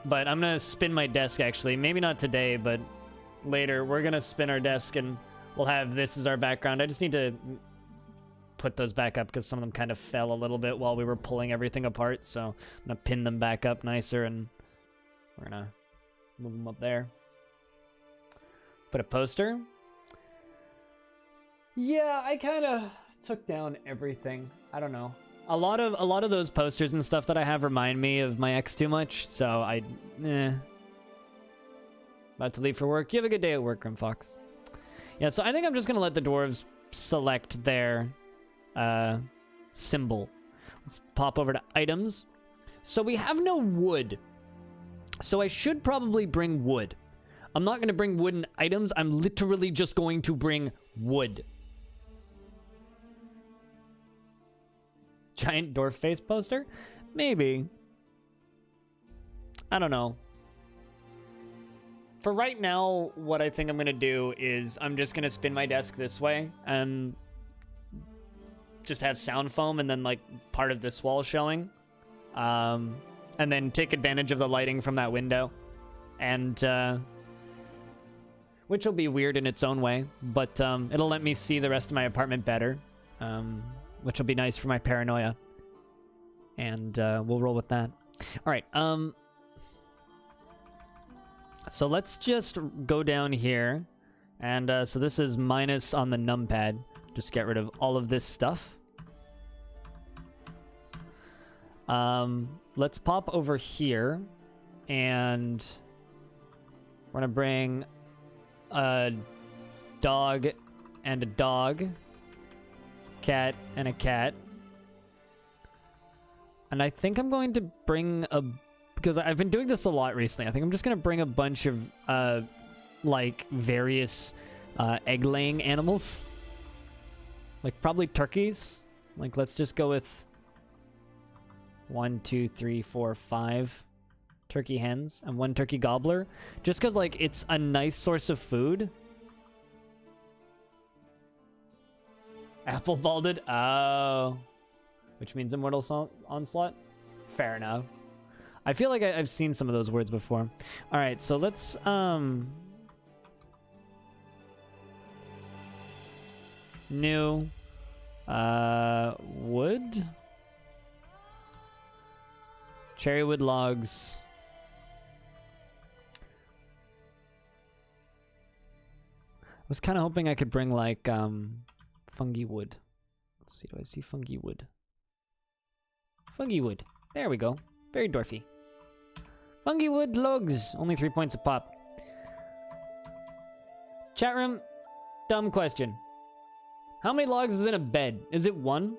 But I'm gonna spin my desk, actually. Maybe not today, but later. We're gonna spin our desk and we'll have this as our background. I just need to put those back up because some of them kind of fell a little bit while we were pulling everything apart. So I'm gonna pin them back up nicer, and we're gonna move them up there. Put a poster. Yeah, I kind of took down everything. I don't know. A lot of those posters and stuff that I have remind me of my ex too much. So about to leave for work. You have a good day at work, Grim Fox. Yeah, so I think I'm just gonna let the dwarves select their symbol. Let's pop over to items. So we have no wood. So I should probably bring wood. I'm not gonna bring wooden items. I'm literally just going to bring wood. Giant dwarf face poster? Maybe. I don't know. For right now, what I think I'm gonna do is I'm just gonna spin my desk this way and just have sound foam and then like part of this wall showing. And then take advantage of the lighting from that window. And, which will be weird in its own way, but it'll let me see the rest of my apartment better. Which will be nice for my paranoia. And we'll roll with that. All right, so let's just go down here. And so this is minus on the numpad. Just get rid of all of this stuff. Let's pop over here. And we're gonna bring a dog and a dog. Cat and a cat. And I think I'm going to bring because I've been doing this a lot recently. I think I'm just going to bring a bunch of, like, various egg-laying animals. Like, probably turkeys. Like, let's just go with 1, 2, 3, 4, 5 turkey hens and 1 turkey gobbler. Just because, like, it's a nice source of food. Apple balded? Oh. Which means immortal onslaught? Fair enough. I feel like I've seen some of those words before. All right, so let's new wood, cherry wood logs. I was kind of hoping I could bring like fungi wood. Let's see, do I see fungi wood? Fungi wood. There we go. Very dwarfy. Fungi wood logs. Only 3 points a pop. Chat room, dumb question. How many logs is in a bed? Is it 1?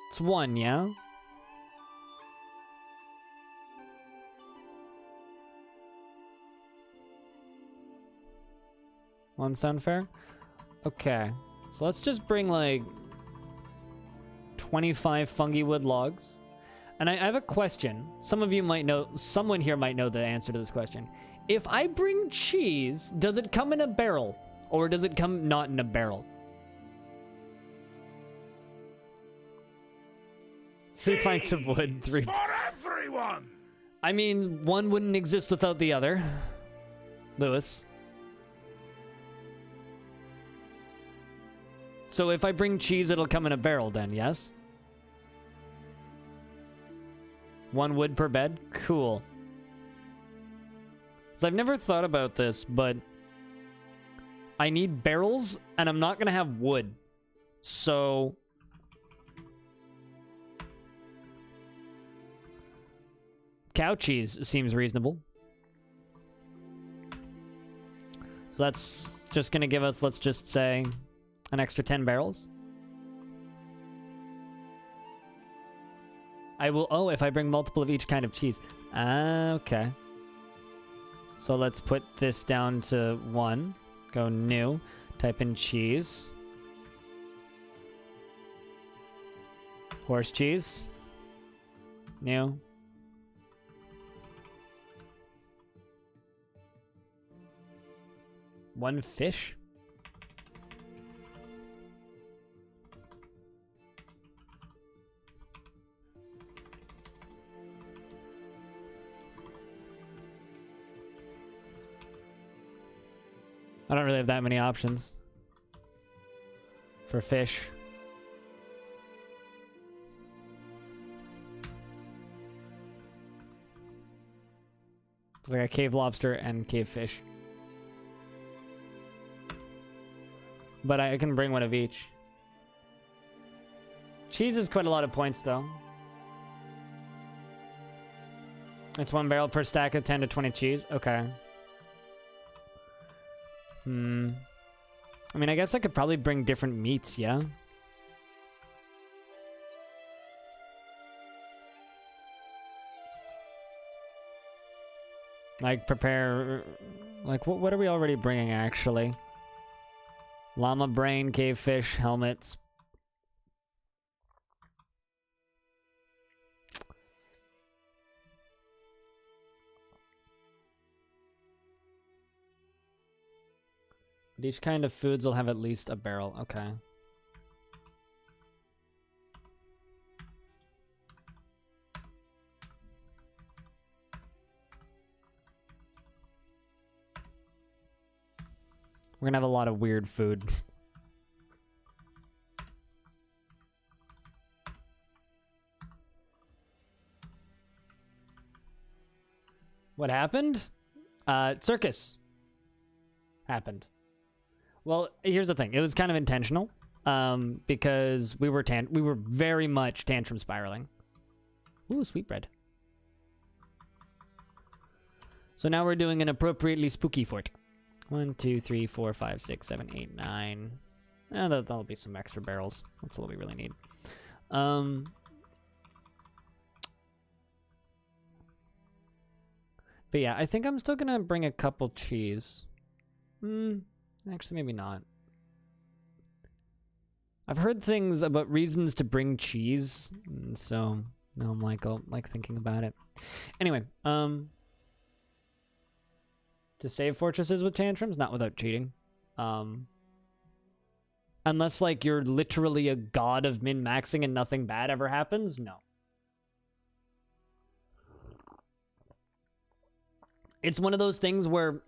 It's 1, yeah? One sound fair? Okay. So let's just bring like 25 fungi wood logs. And I have a question. Some of you might know, someone here might know the answer to this question. If I bring cheese, does it come in a barrel? Or does it come not in a barrel? 3 pints of wood, 3. For everyone! I mean, one wouldn't exist without the other. Lewis. So if I bring cheese, it'll come in a barrel then, yes? 1 wood per bed? Cool. So I've never thought about this, but I need barrels, and I'm not gonna have wood. So cow cheese seems reasonable. So that's just gonna give us, let's just say, an extra 10 barrels. I will, oh, if I bring multiple of each kind of cheese. Okay. So let's put this down to 1. Go new. Type in cheese. Horse cheese. New. One fish? I don't really have that many options for fish. It's like a cave lobster and cave fish. But I can bring one of each. Cheese is quite a lot of points, though. It's 1 barrel per stack of 10 to 20 cheese. Okay. I mean, I guess I could probably bring different meats, yeah? Like, prepare... Like, what are we already bringing, actually? Llama brain, cave fish, helmets. But each kind of foods will have at least a barrel. Okay. We're gonna have a lot of weird food. What happened? Circus happened. Well, here's the thing. It was kind of intentional, because we were very much tantrum spiraling. Ooh, sweetbread. So now we're doing an appropriately spooky fort. 1, 2, 3, 4, 5, 6, 7, 8, 9. That'll be some extra barrels. That's all we really need. But yeah, I think I'm still gonna bring a couple cheese. Actually, maybe not. I've heard things about reasons to bring cheese, so now I'm like thinking about it. Anyway, to save fortresses with tantrums, not without cheating. Unless like you're literally a god of min-maxing and nothing bad ever happens, no. It's one of those things where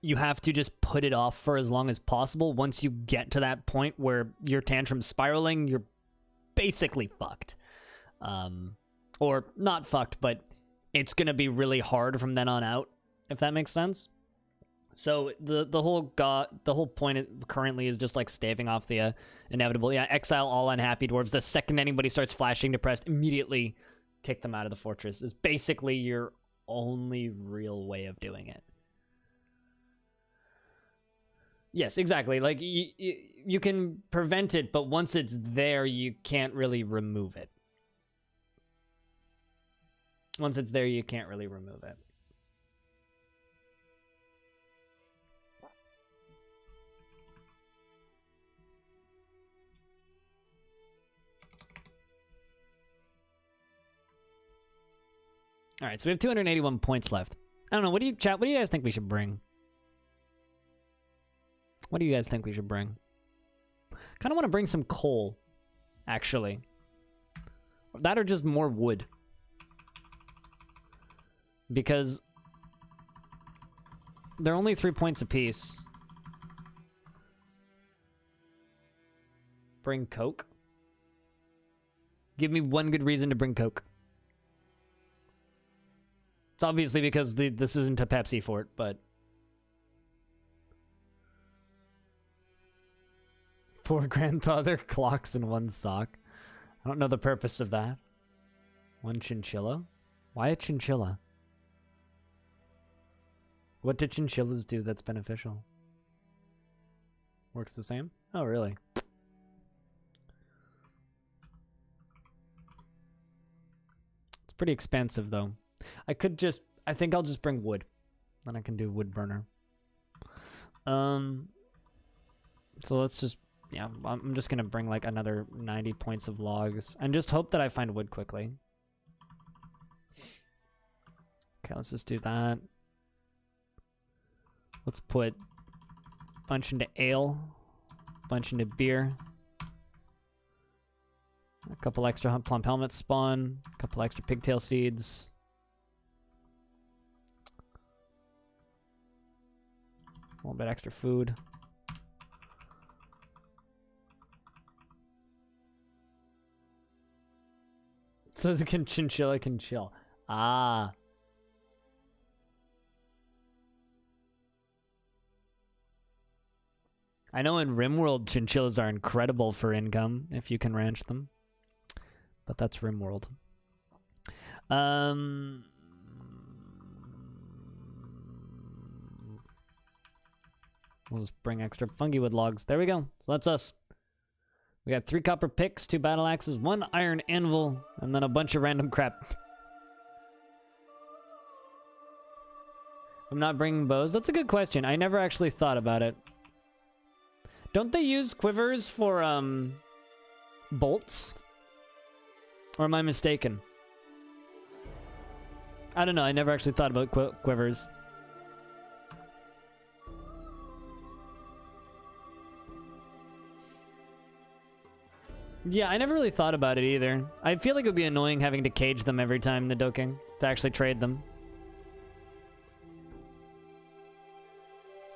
you have to just put it off for as long as possible. Once you get to that point where your tantrum's spiraling, you're basically fucked. Or not fucked, but it's gonna be really hard from then on out, if that makes sense. So the whole point currently is just like staving off the inevitable. Yeah, exile all unhappy dwarves. The second anybody starts flashing depressed, immediately kick them out of the fortress is basically your only real way of doing it. Yes, exactly. Like, you can prevent it, but once it's there, you can't really remove it. Once it's there, you can't really remove it. All right, so we have 281 points left. I don't know. What do you guys think we should bring? What do you guys think we should bring? Kind of want to bring some coal, actually. That or just more wood. Because they're only 3 points apiece. Bring coke? Give me one good reason to bring coke. It's obviously because this isn't a Pepsi fort, but... 4 grandfather clocks and 1 sock. I don't know the purpose of that. 1 chinchilla? Why a chinchilla? What do chinchillas do that's beneficial? Works the same? Oh, really? It's pretty expensive, though. I think I'll just bring wood. Then I can do wood burner. So let's just... Yeah, I'm just gonna bring like another 90 points of logs and just hope that I find wood quickly. Okay, let's just do that. Let's put a bunch into ale, a bunch into beer. A couple extra plump helmets spawn, a couple extra pigtail seeds. little bit extra food. So the chinchilla can chill. Ah. I know in RimWorld, chinchillas are incredible for income if you can ranch them. But that's RimWorld. We'll just bring extra fungi wood logs. There we go. So that's us. We got 3 copper picks, 2 battle axes, 1 iron anvil, and then a bunch of random crap. I'm not bringing bows. That's a good question. I never actually thought about it. Don't they use quivers for, bolts? Or am I mistaken? I don't know. I never actually thought about quivers. Yeah, I never really thought about it either. I feel like it would be annoying having to cage them every time Nidoking to actually trade them.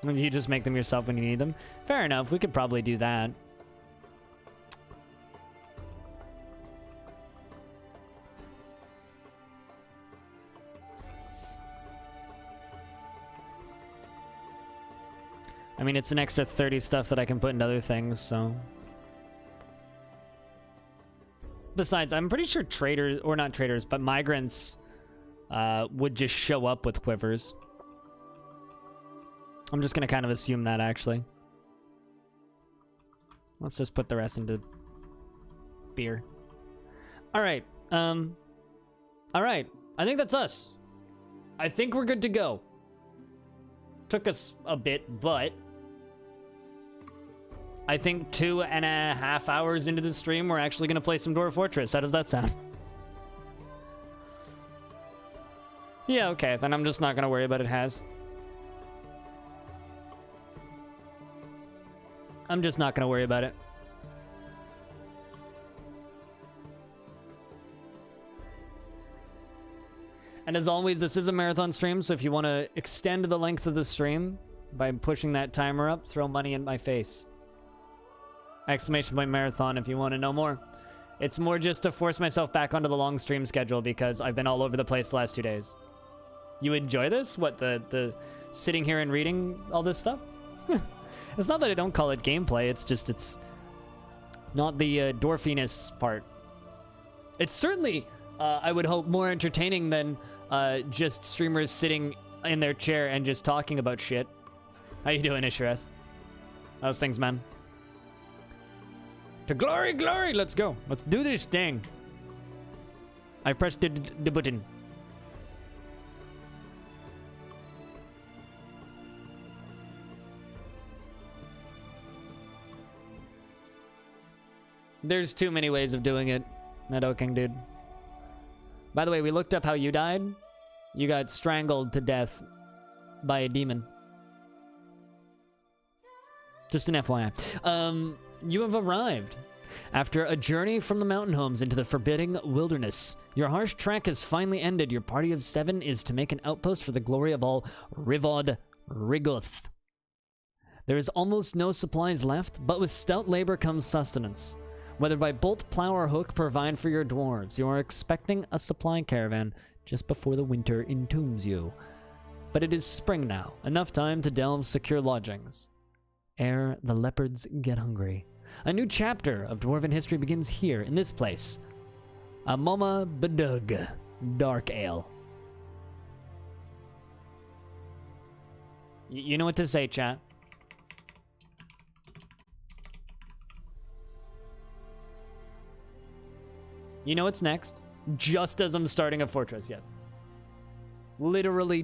You just make them yourself when you need them. Fair enough, we could probably do that. I mean, it's an extra 30 stuff that I can put into other things, so... Besides, I'm pretty sure traders, or not traders, but migrants would just show up with quivers. I'm just going to kind of assume that, actually. Let's just put the rest into beer. All right. All right. I think that's us. I think we're good to go. Took us a bit, but... I think 2.5 hours into the stream, we're actually going to play some Dwarf Fortress. How does that sound? Yeah, okay. Then I'm just not going to worry about it, Has. I'm just not going to worry about it. And as always, this is a marathon stream, so if you want to extend the length of the stream by pushing that timer up, throw money in my face. Exclamation point marathon if you want to know more. It's more just to force myself back onto the long stream schedule because I've been all over the place the last 2 days. You enjoy this? What, the sitting here and reading all this stuff? It's not that I don't call it gameplay, it's just it's not the dwarfiness part. It's certainly, I would hope, more entertaining than just streamers sitting in their chair and just talking about shit. How you doing, Ishiras? How's things, man? To glory, glory! Let's go. Let's do this thing. I pressed the button. There's too many ways of doing it, Nidoking, dude. By the way, we looked up how you died. You got strangled to death by a demon. Just an FYI. You have arrived. After a journey from the mountain homes into the forbidding wilderness, your harsh trek has finally ended. Your party of 7 is to make an outpost for the glory of all Rivod Rigoth. There is almost no supplies left, but with stout labor comes sustenance. Whether by bolt, plow, or hook, provide for your dwarves. You are expecting a supply caravan just before the winter entombs you. But it is spring now, enough time to delve secure lodgings. Ere the leopards get hungry. A new chapter of Dwarven history begins here, in this place. Amoma Bedug, DarkAle. You know what to say, chat. You know what's next? Just as I'm starting a fortress, yes. Literally